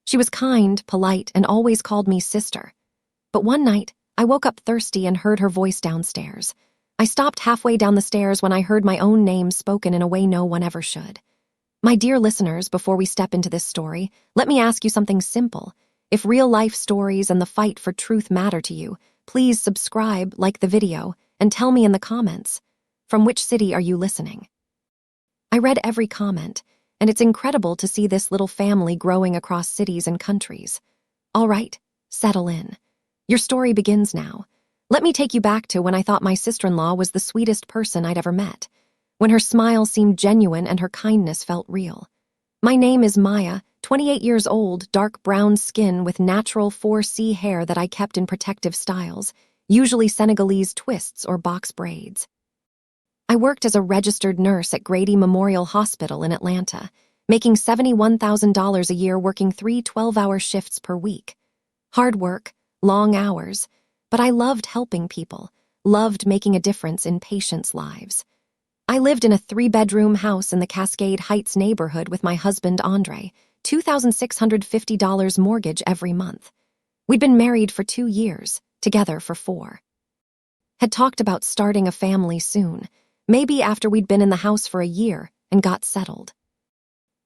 She was kind, polite, and always called me sister. But one night, I woke up thirsty and heard her voice downstairs. I stopped halfway down the stairs when I heard my own name spoken in a way no one ever should. My dear listeners, before we step into this story, let me ask you something simple. If real-life stories and the fight for truth matter to you, please subscribe, like the video, and tell me in the comments. From which city are you listening? I read every comment, and it's incredible to see this little family growing across cities and countries. All right, settle in. Your story begins now. Let me take you back to when I thought my sister-in-law was the sweetest person I'd ever met, when her smile seemed genuine and her kindness felt real. My name is Maya, 28 years old, dark brown skin with natural 4C hair that I kept in protective styles, usually Senegalese twists or box braids. I worked as a registered nurse at Grady Memorial Hospital in Atlanta, making $71,000 a year working 3 12-hour shifts per week. Hard work, long hours, but I loved helping people, loved making a difference in patients' lives. I lived in a 3-bedroom house in the Cascade Heights neighborhood with my husband, Andre, $2,650 mortgage every month. We'd been married for 2 years, together for 4. Had talked about starting a family soon, maybe after we'd been in the house for a year and got settled.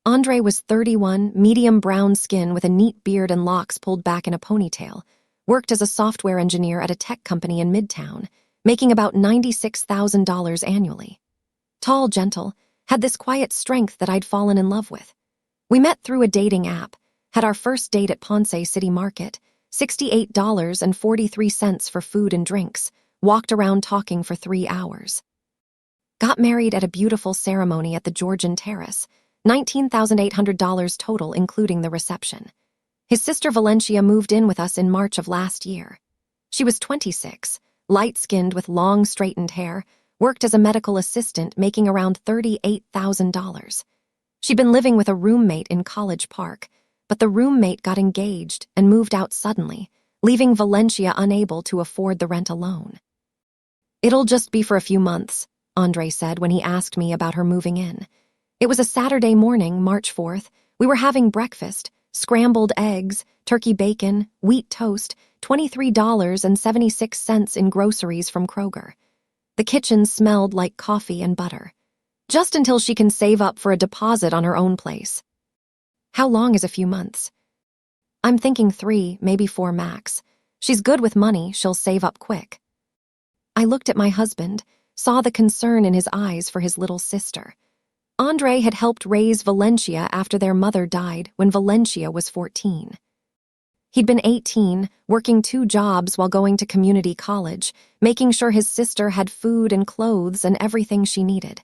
Andre was 31, medium brown skin with a neat beard and locks pulled back in a ponytail, worked as a software engineer at a tech company in Midtown, making about $96,000 annually. Tall, gentle, had this quiet strength that I'd fallen in love with. We met through a dating app, had our first date at Ponce City Market, $68.43 for food and drinks, walked around talking for 3 hours. Got married at a beautiful ceremony at the Georgian Terrace, $19,800 total including the reception. His sister Valencia moved in with us in March of last year. She was 26, light-skinned with long straightened hair, worked as a medical assistant making around $38,000. She'd been living with a roommate in College Park, but the roommate got engaged and moved out suddenly, leaving Valencia unable to afford the rent alone. "It'll just be for a few months," Andre said when he asked me about her moving in. It was a Saturday morning, March 4th. We were having breakfast, scrambled eggs, turkey bacon, wheat toast, $23.76 in groceries from Kroger. The kitchen smelled like coffee and butter. Just until she can save up for a deposit on her own place. How long is a few months? I'm thinking 3, maybe 4 max. She's good with money, she'll save up quick. I looked at my husband, saw the concern in his eyes for his little sister. Andre had helped raise Valencia after their mother died when Valencia was 14. He'd been 18, working 2 jobs while going to community college, making sure his sister had food and clothes and everything she needed.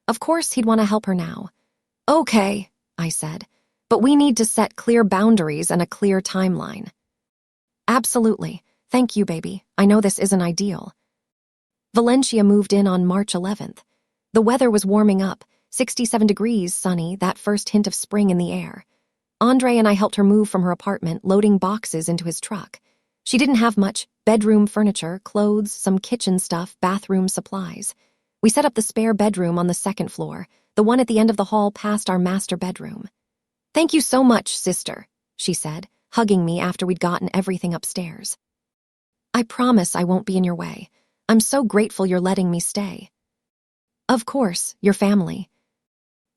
Of course, he'd want to help her now. "Okay," I said, "but we need to set clear boundaries and a clear timeline." "Absolutely. Thank you, baby. I know this isn't ideal." Valencia moved in on March 11th. The weather was warming up, 67 degrees sunny, that first hint of spring in the air. Andre and I helped her move from her apartment, loading boxes into his truck. She didn't have much: bedroom furniture, clothes, some kitchen stuff, bathroom supplies. We set up the spare bedroom on the 2nd floor, the one at the end of the hall past our master bedroom. "Thank you so much, sister," she said, hugging me after we'd gotten everything upstairs. "I promise I won't be in your way. I'm so grateful you're letting me stay." "Of course, your family."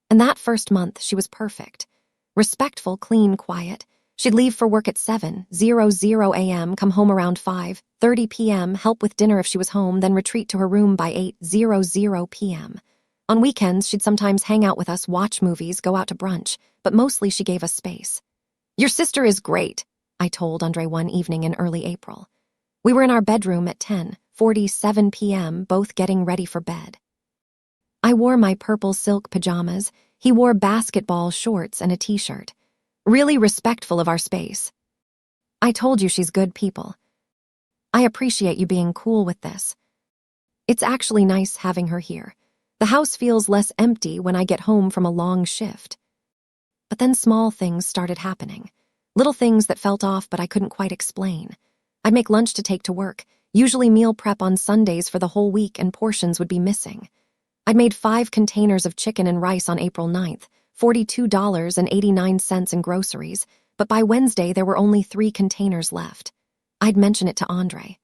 And that first month, she was perfect. Respectful, clean, quiet. She'd leave for work at 7:00 a.m., come home around 5:30 p.m., help with dinner if she was home, then retreat to her room by 8:00 p.m. On weekends, she'd sometimes hang out with us, watch movies, go out to brunch, but mostly she gave us space. "Your sister is great," I told Andre one evening in early April. We were in our bedroom at 10:47 p.m., both getting ready for bed. I wore my purple silk pajamas. He wore basketball shorts and a t-shirt. Really respectful of our space. "I told you she's good people. I appreciate you being cool with this. It's actually nice having her here. The house feels less empty when I get home from a long shift." But then small things started happening. Little things that felt off but I couldn't quite explain. I'd make lunch to take to work, usually meal prep on Sundays for the whole week, and portions would be missing. I'd made 5 containers of chicken and rice on April 9th, $42.89 in groceries, but by Wednesday there were only 3 containers left. I'd mention it to Andre.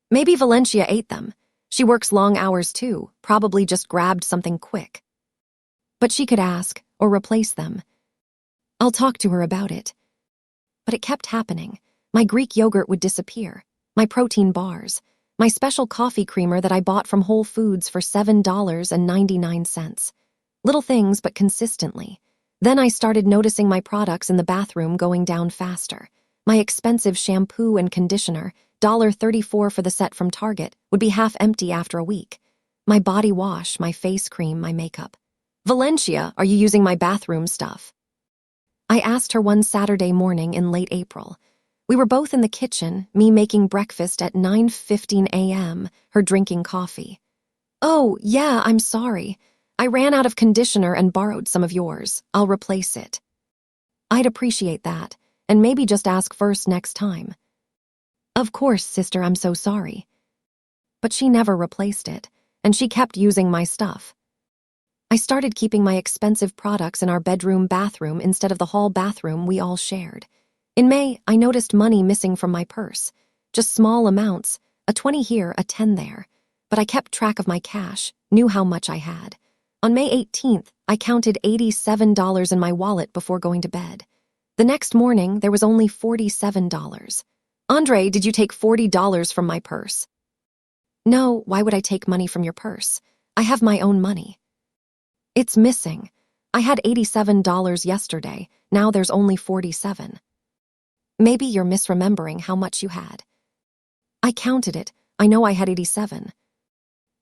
Maybe Valencia ate them. She works long hours too, probably just grabbed something quick. But she could ask, or replace them. I'll talk to her about it. But it kept happening. My Greek yogurt would disappear, my protein bars, my special coffee creamer that I bought from Whole Foods for $7.99. Little things, but consistently. Then I started noticing my products in the bathroom going down faster. My expensive shampoo and conditioner, $1.34 for the set from Target, would be half empty after a week. My body wash, my face cream, my makeup. Valencia, are you using my bathroom stuff? I asked her one Saturday morning in late April. We were both in the kitchen, me making breakfast at 9:15 a.m., her drinking coffee. Oh, yeah, I'm sorry. I ran out of conditioner and borrowed some of yours. I'll replace it. I'd appreciate that, and maybe just ask first next time. Of course, sister, I'm so sorry. But she never replaced it, and she kept using my stuff. I started keeping my expensive products in our bathroom instead of the hall bathroom we all shared. In May, I noticed money missing from my purse. Just small amounts, a 20 here, a 10 there. But I kept track of my cash, knew how much I had. On May 18th, I counted $87 in my wallet before going to bed. The next morning, there was only $47. Andre, did you take $40 from my purse? No, why would I take money from your purse? I have my own money. It's missing. I had $87 yesterday, now there's only $47. Maybe you're misremembering how much you had. I counted it. I know I had $87.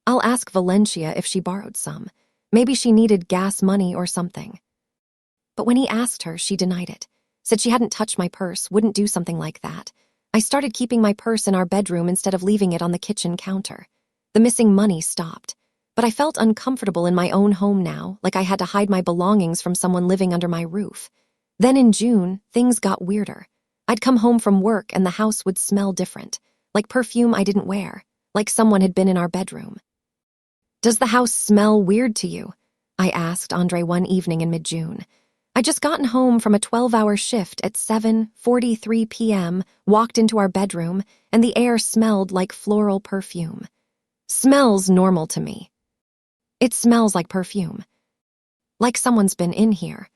I'll ask Valencia if she borrowed some. Maybe she needed gas money or something. But when he asked her, she denied it. Said she hadn't touched my purse, wouldn't do something like that. I started keeping my purse in our bedroom instead of leaving it on the kitchen counter. The missing money stopped. But I felt uncomfortable in my own home now, like I had to hide my belongings from someone living under my roof. Then in June, things got weirder. I'd come home from work and the house would smell different, like perfume I didn't wear, like someone had been in our bedroom. Does the house smell weird to you? I asked Andre one evening in mid-June. I'd just gotten home from a 12-hour shift at 7:43 p.m., walked into our bedroom, and the air smelled like floral perfume. Smells normal to me. It smells like perfume. Like someone's been in here.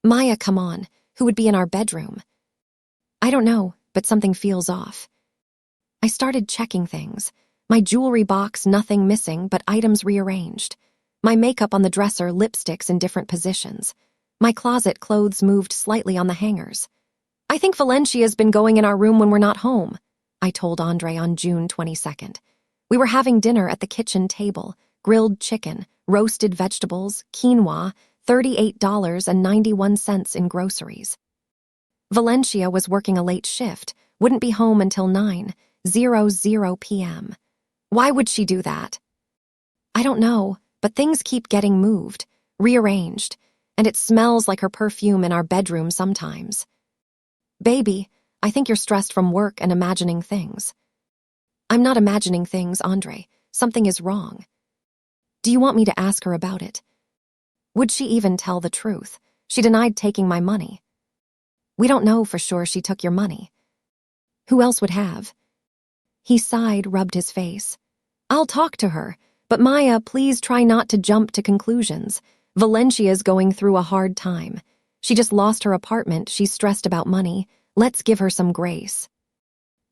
Maya, come on, who would be in our bedroom? I don't know, but something feels off. I started checking things. My jewelry box, nothing missing, but items rearranged. My makeup on the dresser, lipsticks in different positions. My closet, clothes moved slightly on the hangers. I think Valencia's been going in our room when we're not home, I told Andre on June 22nd. We were having dinner at the kitchen table, grilled chicken, roasted vegetables, quinoa, $38.91 in groceries. Valencia was working a late shift, wouldn't be home until 9:00 p.m. Why would she do that? I don't know, but things keep getting moved, rearranged, and it smells like her perfume in our bedroom sometimes. Baby, I think you're stressed from work and imagining things. I'm not imagining things, Andre. Something is wrong. Do you want me to ask her about it? Would she even tell the truth? She denied taking my money. We don't know for sure she took your money. Who else would have? He sighed, rubbed his face. I'll talk to her, but Maya, please try not to jump to conclusions. Valencia's going through a hard time. She just lost her apartment, she's stressed about money. Let's give her some grace.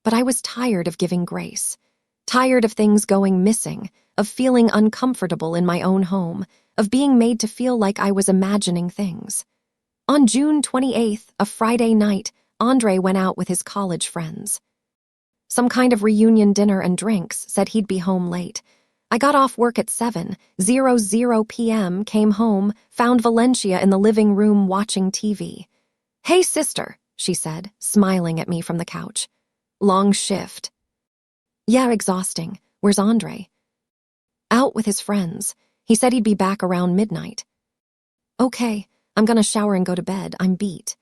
But I was tired of giving grace. Tired of things going missing, of feeling uncomfortable in my own home, of being made to feel like I was imagining things. On June 28th, a Friday night, Andre went out with his college friends. Some kind of reunion dinner and drinks, said he'd be home late. I got off work at 7:00 p.m., came home, found Valencia in the living room watching TV. Hey, sister, she said, smiling at me from the couch. Long shift. Yeah, exhausting. Where's Andre? Out with his friends. He said he'd be back around midnight. Okay, I'm gonna shower and go to bed. I'm beat.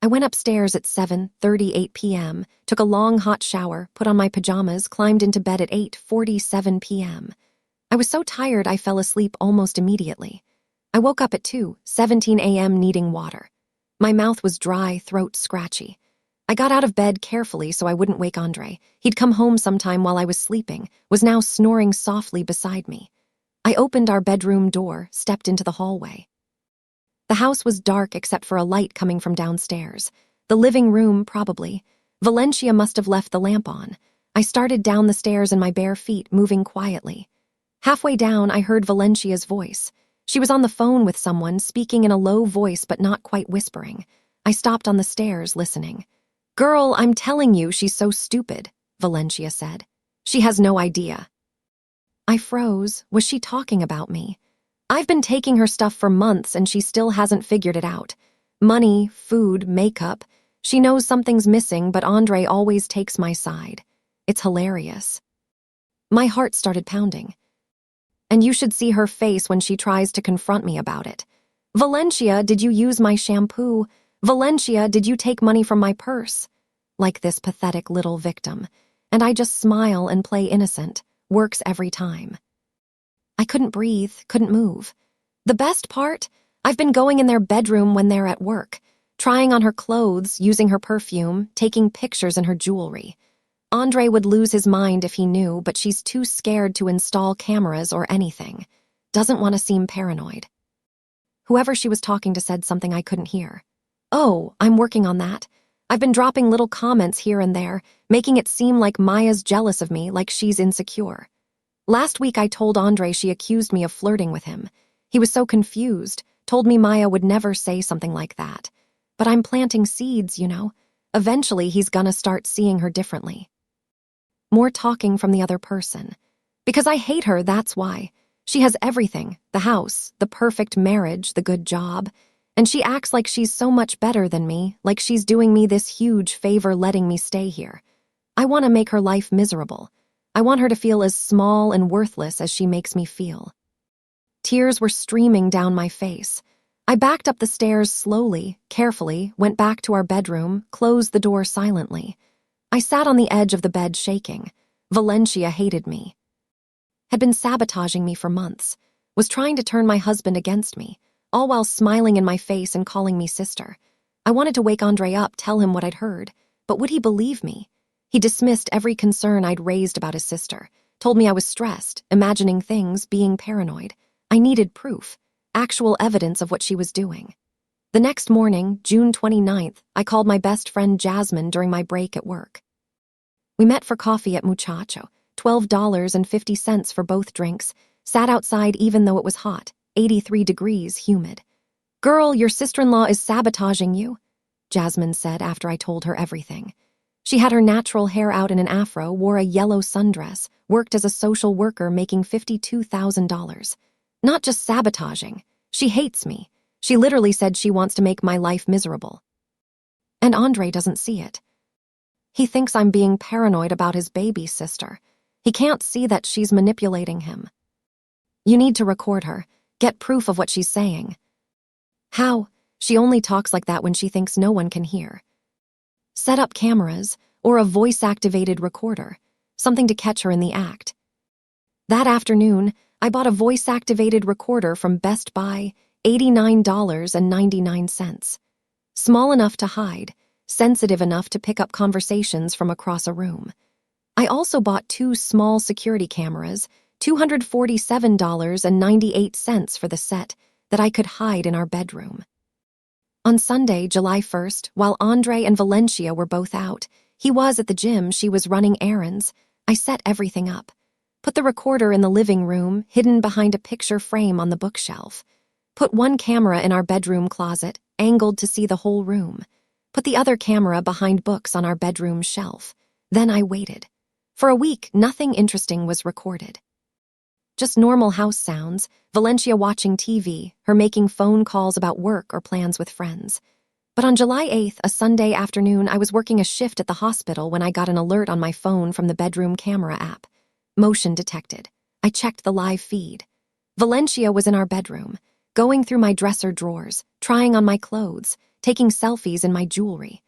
I went upstairs at 7:38 p.m., took a long hot shower, put on my pajamas, climbed into bed at 8:47 p.m. I was so tired I fell asleep almost immediately. I woke up at 2:17 a.m. needing water. My mouth was dry, throat scratchy. I got out of bed carefully so I wouldn't wake Andre. He'd come home sometime while I was sleeping, was now snoring softly beside me. I opened our bedroom door, stepped into the hallway. The house was dark except for a light coming from downstairs. The living room, probably. Valencia must have left the lamp on. I started down the stairs in my bare feet, moving quietly. Halfway down, I heard Valencia's voice. She was on the phone with someone, speaking in a low voice but not quite whispering. I stopped on the stairs, listening. "Girl, I'm telling you, she's so stupid," Valencia said. "She has no idea." I froze. Was she talking about me? I've been taking her stuff for months and she still hasn't figured it out. Money, food, makeup. She knows something's missing, but Andre always takes my side. It's hilarious. My heart started pounding. And you should see her face when she tries to confront me about it. "Valencia, did you use my shampoo? Valencia, did you take money from my purse?" Like this pathetic little victim. And I just smile and play innocent. Works every time. I couldn't breathe, couldn't move. The best part? I've been going in their bedroom when they're at work, trying on her clothes, using her perfume, taking pictures in her jewelry. Andre would lose his mind if he knew, but she's too scared to install cameras or anything. Doesn't want to seem paranoid. Whoever she was talking to said something I couldn't hear. "Oh, I'm working on that. I've been dropping little comments here and there, making it seem like Maya's jealous of me, like she's insecure. Last week I told Andre she accused me of flirting with him. He was so confused, told me Maya would never say something like that. But I'm planting seeds, you know. Eventually he's gonna start seeing her differently." More talking from the other person. "Because I hate her, that's why. She has everything, the house, the perfect marriage, the good job. And she acts like she's so much better than me, like she's doing me this huge favor letting me stay here. I want to make her life miserable. I want her to feel as small and worthless as she makes me feel." Tears were streaming down my face. I backed up the stairs slowly, carefully, went back to our bedroom, closed the door silently. I sat on the edge of the bed shaking. Valencia hated me. Had been sabotaging me for months. Was trying to turn my husband against me, all while smiling in my face and calling me sister. I wanted to wake Andre up, tell him what I'd heard, but would he believe me? He dismissed every concern I'd raised about his sister, told me I was stressed, imagining things, being paranoid. I needed proof, actual evidence of what she was doing. The next morning, June 29th, I called my best friend Jasmine during my break at work. We met for coffee at Muchacho, $12.50 for both drinks, sat outside even though it was hot, 83 degrees, humid. "Girl, your sister-in-law is sabotaging you," Jasmine said after I told her everything. She had her natural hair out in an afro, wore a yellow sundress, worked as a social worker making $52,000. Not just sabotaging, she hates me. She literally said she wants to make my life miserable. And Andre doesn't see it. He thinks I'm being paranoid about his baby sister. He can't see that she's manipulating him. "You need to record her. Get proof of what she's saying." "How? She only talks like that when she thinks no one can hear." "Set up cameras or a voice-activated recorder, something to catch her in the act." That afternoon, I bought a voice-activated recorder from Best Buy, $89.99. Small enough to hide, sensitive enough to pick up conversations from across a room. I also bought 2 small security cameras, $247.98 for the set, that I could hide in our bedroom. On Sunday, July 1st, while Andre and Valencia were both out, he was at the gym, she was running errands, I set everything up. Put the recorder in the living room, hidden behind a picture frame on the bookshelf. Put one camera in our bedroom closet, angled to see the whole room. Put the other camera behind books on our bedroom shelf. Then I waited. For a week, nothing interesting was recorded. Just normal house sounds, Valencia watching TV, her making phone calls about work or plans with friends. But on July 8th, a Sunday afternoon, I was working a shift at the hospital when I got an alert on my phone from the bedroom camera app. Motion detected. I checked the live feed. Valencia was in our bedroom, going through my dresser drawers, trying on my clothes, taking selfies in my jewelry.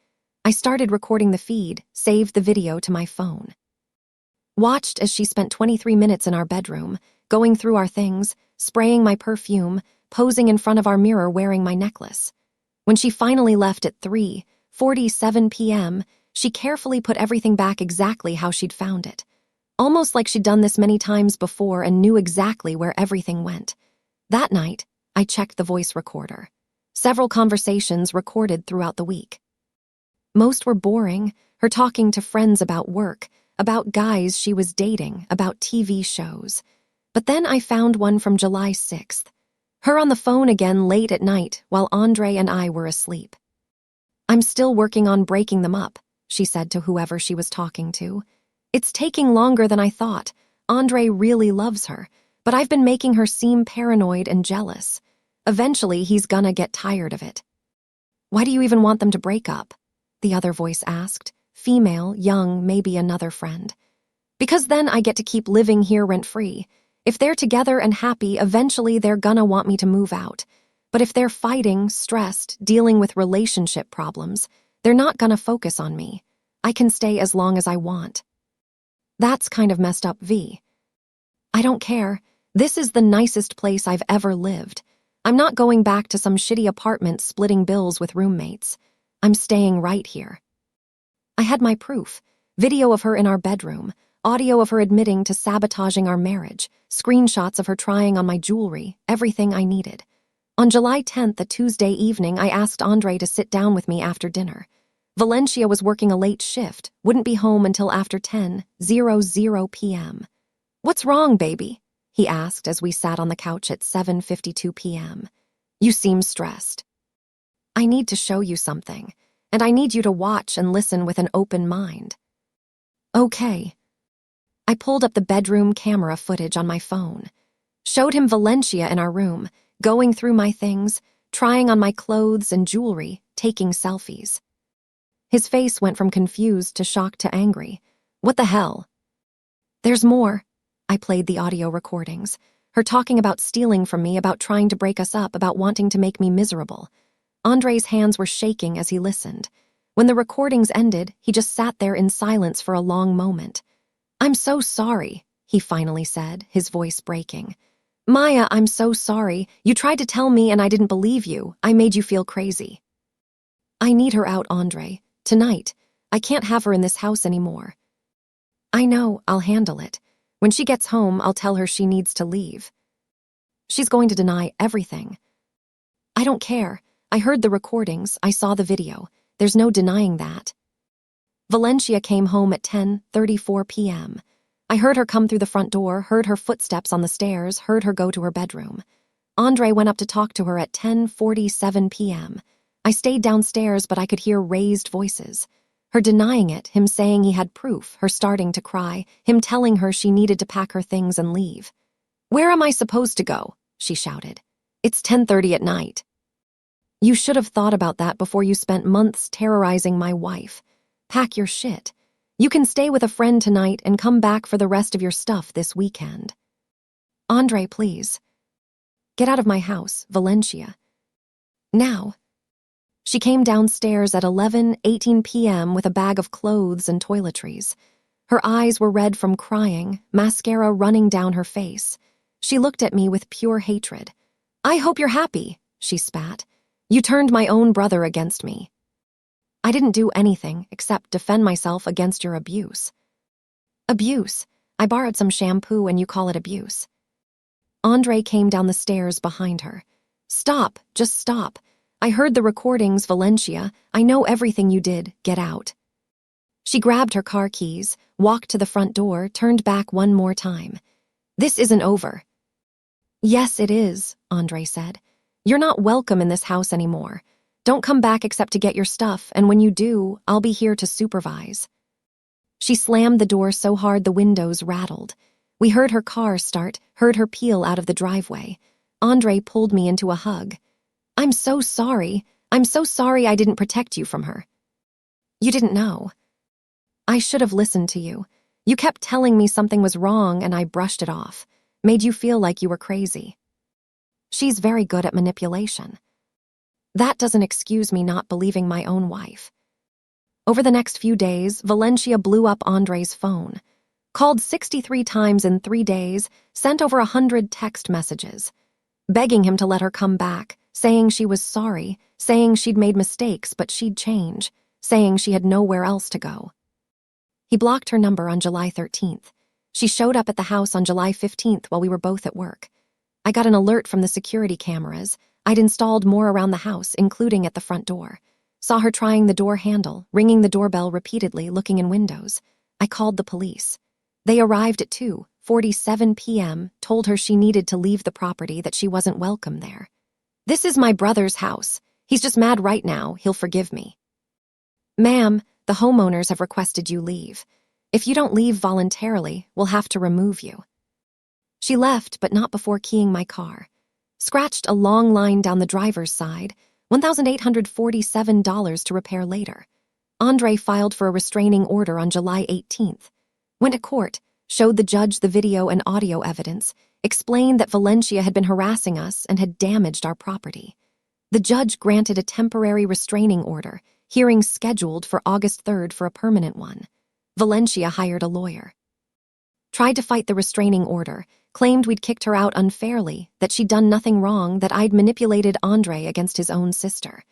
I started recording the feed, saved the video to my phone. Watched as she spent 23 minutes in our bedroom, going through our things, spraying my perfume, posing in front of our mirror wearing my necklace. When she finally left at 3:47 p.m., she carefully put everything back exactly how she'd found it. Almost like she'd done this many times before and knew exactly where everything went. That night, I checked the voice recorder. Several conversations recorded throughout the week. Most were boring, her talking to friends about work, about guys she was dating, about TV shows. But then I found one from July 6th. Her on the phone again late at night while Andre and I were asleep. "I'm still working on breaking them up," she said to whoever she was talking to. "It's taking longer than I thought. Andre really loves her, but I've been making her seem paranoid and jealous. Eventually, he's gonna get tired of it." "Why do you even want them to break up?" the other voice asked, female, young, maybe another friend. "Because then I get to keep living here rent-free. If they're together and happy, eventually they're gonna want me to move out. But if they're fighting, stressed, dealing with relationship problems, they're not gonna focus on me. I can stay as long as I want." "That's kind of messed up, V." "I don't care. This is the nicest place I've ever lived. I'm not going back to some shitty apartment splitting bills with roommates. I'm staying right here." I had my proof. Video of her in our bedroom, audio of her admitting to sabotaging our marriage, screenshots of her trying on my jewelry, everything I needed. On July 10th, a Tuesday evening, I asked Andre to sit down with me after dinner. Valencia was working a late shift, wouldn't be home until after 10:00 p.m. "What's wrong, baby?" he asked as we sat on the couch at 7:52 p.m. "You seem stressed." "I need to show you something, and I need you to watch and listen with an open mind." "Okay." I pulled up the bedroom camera footage on my phone. Showed him Valencia in our room, going through my things, trying on my clothes and jewelry, taking selfies. His face went from confused to shocked to angry. "What the hell?" "There's more." I played the audio recordings. Her talking about stealing from me, about trying to break us up, about wanting to make me miserable. Andre's hands were shaking as he listened. When the recordings ended, he just sat there in silence for a long moment. "I'm so sorry," he finally said, his voice breaking. "Maya, I'm so sorry. You tried to tell me and I didn't believe you. I made you feel crazy." "I need her out, Andre. Tonight. I can't have her in this house anymore." "I know, I'll handle it. When she gets home, I'll tell her she needs to leave." "She's going to deny everything." "I don't care. I heard the recordings, I saw the video. There's no denying that." Valencia came home at 10:34 p.m. I heard her come through the front door, heard her footsteps on the stairs, heard her go to her bedroom. Andre went up to talk to her at 10:47 p.m. I stayed downstairs, but I could hear raised voices. Her denying it, him saying he had proof, her starting to cry, him telling her she needed to pack her things and leave. "Where am I supposed to go?" she shouted. "It's 10:30 at night." "You should have thought about that before you spent months terrorizing my wife. Pack your shit. You can stay with a friend tonight and come back for the rest of your stuff this weekend." "Andre, please. Get out of my house, Valencia. Now." She came downstairs at 11:18 p.m. with a bag of clothes and toiletries. Her eyes were red from crying, mascara running down her face. She looked at me with pure hatred. "I hope you're happy," she spat. "You turned my own brother against me." "I didn't do anything except defend myself against your abuse." "Abuse? I borrowed some shampoo and you call it abuse." Andre came down the stairs behind her. "Stop, just stop. I heard the recordings, Valencia. I know everything you did. Get out." She grabbed her car keys, walked to the front door, turned back one more time. "This isn't over." "Yes, it is," Andre said. "You're not welcome in this house anymore. Don't come back except to get your stuff, and when you do, I'll be here to supervise." She slammed the door so hard the windows rattled. We heard her car start, heard her peel out of the driveway. Andre pulled me into a hug. "I'm so sorry. I'm so sorry I didn't protect you from her." "You didn't know." "I should have listened to you. You kept telling me something was wrong and I brushed it off. Made you feel like you were crazy." "She's very good at manipulation." "That doesn't excuse me not believing my own wife." Over the next few days, Valencia blew up Andre's phone. Called 63 times in 3 days, sent over 100 text messages. Begging him to let her come back, saying she was sorry, saying she'd made mistakes but she'd change, saying she had nowhere else to go. He blocked her number on July 13th. She showed up at the house on July 15th while we were both at work. I got an alert from the security cameras. I'd installed more around the house, including at the front door. Saw her trying the door handle, ringing the doorbell repeatedly, looking in windows. I called the police. They arrived at 2:47 p.m., told her she needed to leave the property, that she wasn't welcome there. "This is my brother's house. He's just mad right now. He'll forgive me." "Ma'am, the homeowners have requested you leave. If you don't leave voluntarily, we'll have to remove you." She left, but not before keying my car. Scratched a long line down the driver's side, $1,847 to repair later. Andre filed for a restraining order on July 18th. Went to court, showed the judge the video and audio evidence, explained that Valencia had been harassing us and had damaged our property. The judge granted a temporary restraining order, hearing scheduled for August 3rd for a permanent one. Valencia hired a lawyer. Tried to fight the restraining order, claimed we'd kicked her out unfairly, that she'd done nothing wrong, that I'd manipulated Andre against his own sister.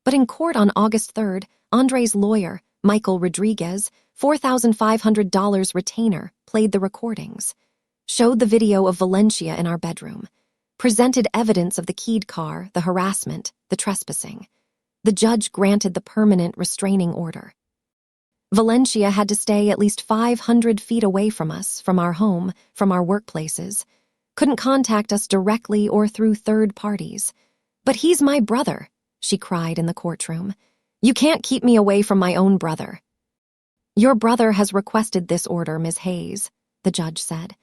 But in court on August 3rd, Andre's lawyer, Michael Rodriguez, $4,500 retainer, played the recordings. Showed the video of Valencia in our bedroom. Presented evidence of the keyed car, the harassment, the trespassing. The judge granted the permanent restraining order. Valencia had to stay at least 500 feet away from us, from our home, from our workplaces. Couldn't contact us directly or through third parties. "But he's my brother," she cried in the courtroom. "You can't keep me away from my own brother." "Your brother has requested this order, Ms. Hayes," the judge said.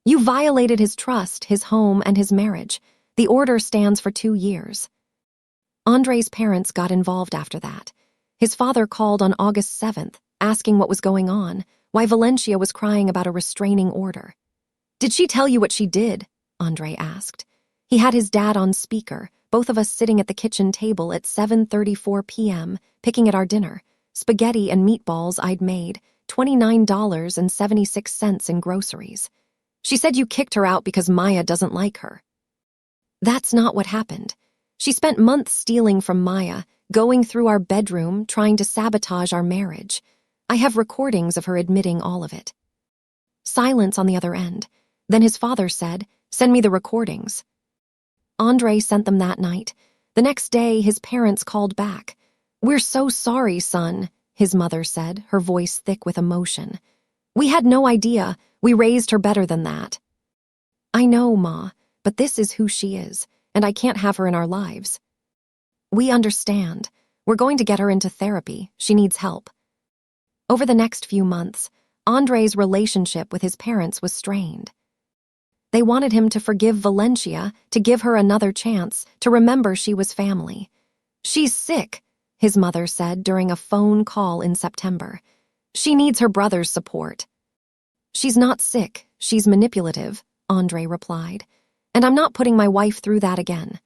"You violated his trust, his home, and his marriage. The order stands for 2 years. Andre's parents got involved after that. His father called on August 7th, asking what was going on, why Valencia was crying about a restraining order. "Did she tell you what she did?" Andre asked. He had his dad on speaker, both of us sitting at the kitchen table at 7:34 p.m., picking at our dinner, spaghetti and meatballs I'd made, $29.76 in groceries. "She said you kicked her out because Maya doesn't like her." "That's not what happened. She spent months stealing from Maya, going through our bedroom, trying to sabotage our marriage. I have recordings of her admitting all of it." Silence on the other end. Then his father said, "Send me the recordings." Andre sent them that night. The next day, his parents called back. "We're so sorry, son," his mother said, her voice thick with emotion. "We had no idea. We raised her better than that." "I know, Ma, but this is who she is, and I can't have her in our lives." "We understand. We're going to get her into therapy. She needs help." Over the next few months, Andre's relationship with his parents was strained. They wanted him to forgive Valencia, to give her another chance, to remember she was family. "She's sick," his mother said during a phone call in September. "She needs her brother's support." "She's not sick, she's manipulative," Andre replied. "And I'm not putting my wife through that again."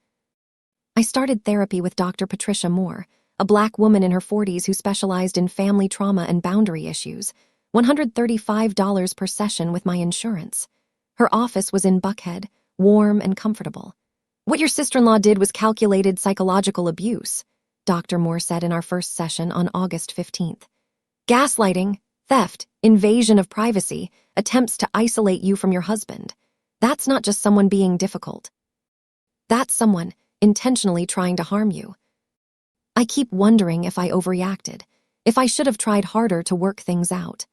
I started therapy with Dr. Patricia Moore, a Black woman in her 40s who specialized in family trauma and boundary issues, $135 per session with my insurance. Her office was in Buckhead, warm and comfortable. "What your sister-in-law did was calculated psychological abuse," Dr. Moore said in our first session on August 15th. "Gaslighting, theft, invasion of privacy, attempts to isolate you from your husband. That's not just someone being difficult. That's someone intentionally trying to harm you." I keep wondering if I overreacted, if I should have tried harder to work things out.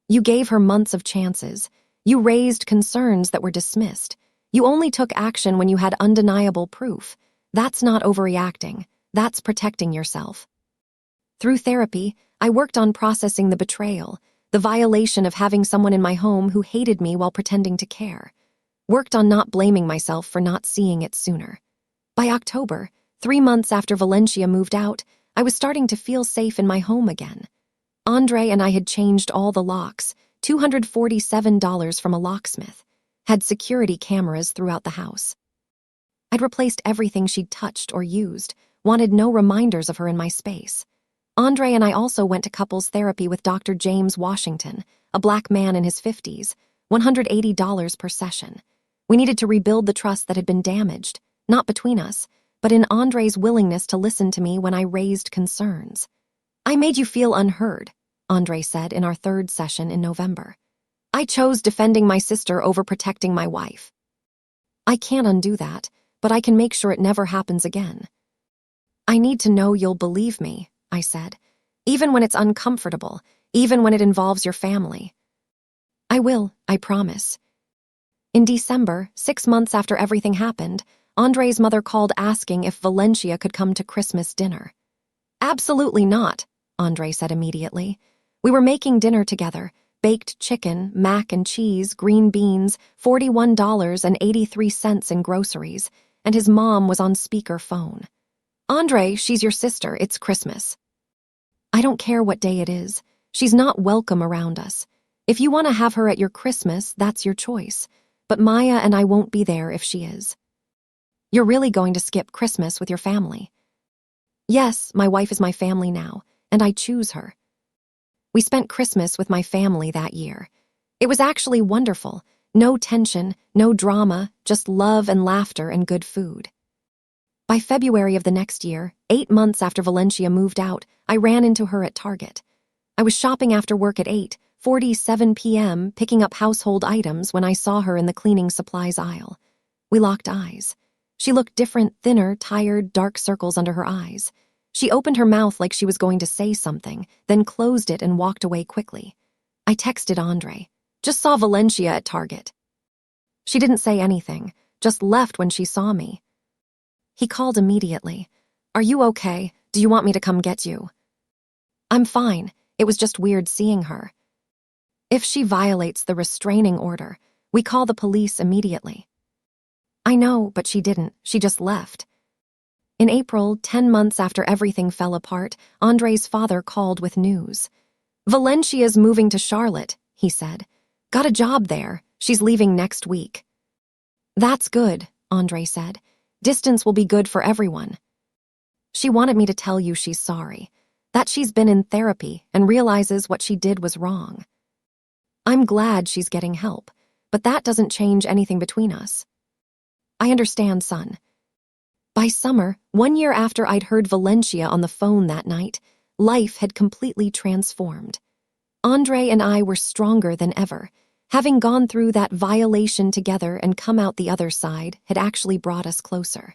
"You gave her months of chances. You raised concerns that were dismissed. You only took action when you had undeniable proof. That's not overreacting. That's protecting yourself." Through therapy, I worked on processing the betrayal, the violation of having someone in my home who hated me while pretending to care. Worked on not blaming myself for not seeing it sooner. By October, 3 months after Valencia moved out, I was starting to feel safe in my home again. Andre and I had changed all the locks, $247 from a locksmith, had security cameras throughout the house. I'd replaced everything she'd touched or used, wanted no reminders of her in my space. Andre and I also went to couples therapy with Dr. James Washington, a Black man in his 50s, $180 per session. We needed to rebuild the trust that had been damaged, not between us, but in Andre's willingness to listen to me when I raised concerns. "I made you feel unheard," Andre said in our third session in November. "I chose defending my sister over protecting my wife. I can't undo that, but I can make sure it never happens again." "I need to know you'll believe me," I said, "even when it's uncomfortable, even when it involves your family." "I will, I promise." In December, 6 months after everything happened, Andre's mother called asking if Valencia could come to Christmas dinner. "Absolutely not," Andre said immediately. We were making dinner together: baked chicken, mac and cheese, green beans, $41.83 in groceries, and his mom was on speaker phone. "Andre, she's your sister, it's Christmas." "I don't care what day it is. She's not welcome around us. If you want to have her at your Christmas, that's your choice. But Maya and I won't be there if she is." "You're really going to skip Christmas with your family?" "Yes, my wife is my family now, and I choose her." We spent Christmas with my family that year. It was actually wonderful. No tension, no drama, just love and laughter and good food. By February of the next year, 8 months after Valencia moved out, I ran into her at Target. I was shopping after work at 8:47 p.m., picking up household items when I saw her in the cleaning supplies aisle. We locked eyes. She looked different, thinner, tired, dark circles under her eyes. She opened her mouth like she was going to say something, then closed it and walked away quickly. I texted Andre. "Just saw Valencia at Target." She didn't say anything, just left when she saw me. He called immediately. "Are you okay? Do you want me to come get you?" "I'm fine. It was just weird seeing her." "If she violates the restraining order, we call the police immediately." "I know, but she didn't. She just left." In April, 10 months after everything fell apart, Andre's father called with news. "Valencia's moving to Charlotte," he said. "Got a job there. She's leaving next week." "That's good," Andre said. "Distance will be good for everyone." "She wanted me to tell you she's sorry, that she's been in therapy and realizes what she did was wrong." "I'm glad she's getting help, but that doesn't change anything between us." "I understand, son." By summer, 1 year after I'd heard Valencia on the phone that night, life had completely transformed. Andre and I were stronger than ever. Having gone through that violation together and come out the other side had actually brought us closer.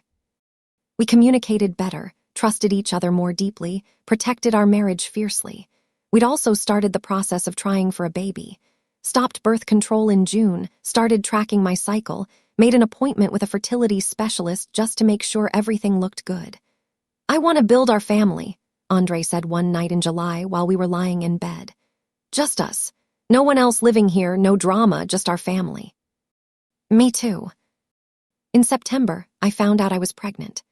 We communicated better, trusted each other more deeply, protected our marriage fiercely. We'd also started the process of trying for a baby. Stopped birth control in June, started tracking my cycle, made an appointment with a fertility specialist just to make sure everything looked good. "I want to build our family," Andre said one night in July while we were lying in bed. "Just us. No one else living here, no drama, just our family." "Me too." In September, I found out I was pregnant.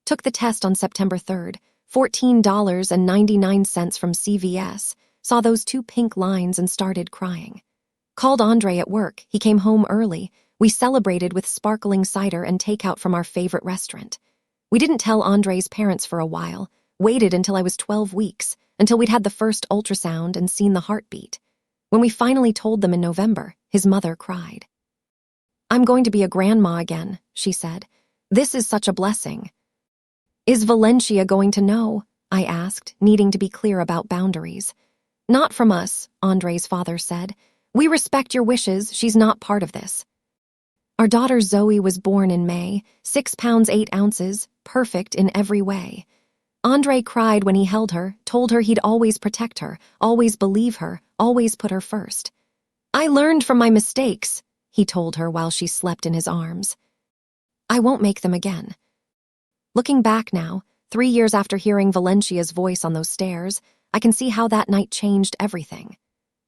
Took the test on September 3rd, $14.99 from CVS, saw those 2 pink lines and started crying. Called Andre at work. He came home early. We celebrated with sparkling cider and takeout from our favorite restaurant. We didn't tell Andre's parents for a while, waited until I was 12 weeks, until we'd had the first ultrasound and seen the heartbeat. When we finally told them in November, his mother cried. "I'm going to be a grandma again," she said. "This is such a blessing." "Is Valencia going to know?" I asked, needing to be clear about boundaries. "Not from us," Andre's father said. "We respect your wishes. She's not part of this." Our daughter Zoe was born in May, 6 pounds 8 ounces, perfect in every way. Andre cried when he held her, told her he'd always protect her, always believe her, always put her first. "I learned from my mistakes," he told her while she slept in his arms. "I won't make them again." Looking back now, 3 years after hearing Valencia's voice on those stairs, I can see how that night changed everything.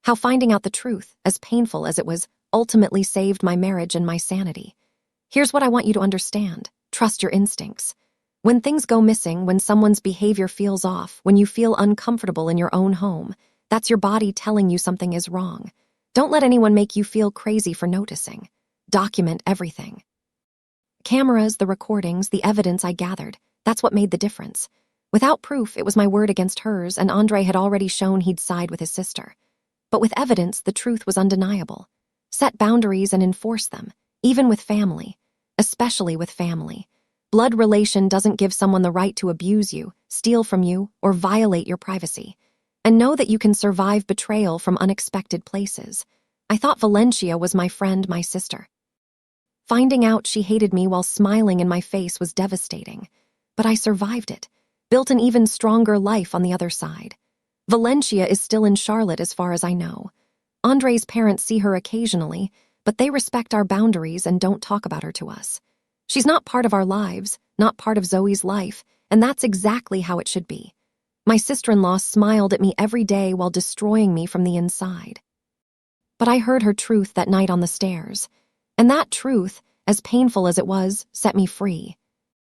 How finding out the truth, as painful as it was, ultimately saved my marriage and my sanity. Here's what I want you to understand. Trust your instincts. When things go missing, when someone's behavior feels off, when you feel uncomfortable in your own home, that's your body telling you something is wrong. Don't let anyone make you feel crazy for noticing. Document everything. Cameras, the recordings, the evidence I gathered, that's what made the difference. Without proof, it was my word against hers, and Andre had already shown he'd side with his sister. But with evidence, the truth was undeniable. Set boundaries and enforce them, even with family, especially with family. Blood relation doesn't give someone the right to abuse you, steal from you, or violate your privacy. And know that you can survive betrayal from unexpected places. I thought Valencia was my friend, my sister. Finding out she hated me while smiling in my face was devastating. But I survived it, built an even stronger life on the other side. Valencia is still in Charlotte as far as I know. Andre's parents see her occasionally, but they respect our boundaries and don't talk about her to us. She's not part of our lives, not part of Zoe's life, and that's exactly how it should be. My sister-in-law smiled at me every day while destroying me from the inside. But I heard her truth that night on the stairs, and that truth, as painful as it was, set me free.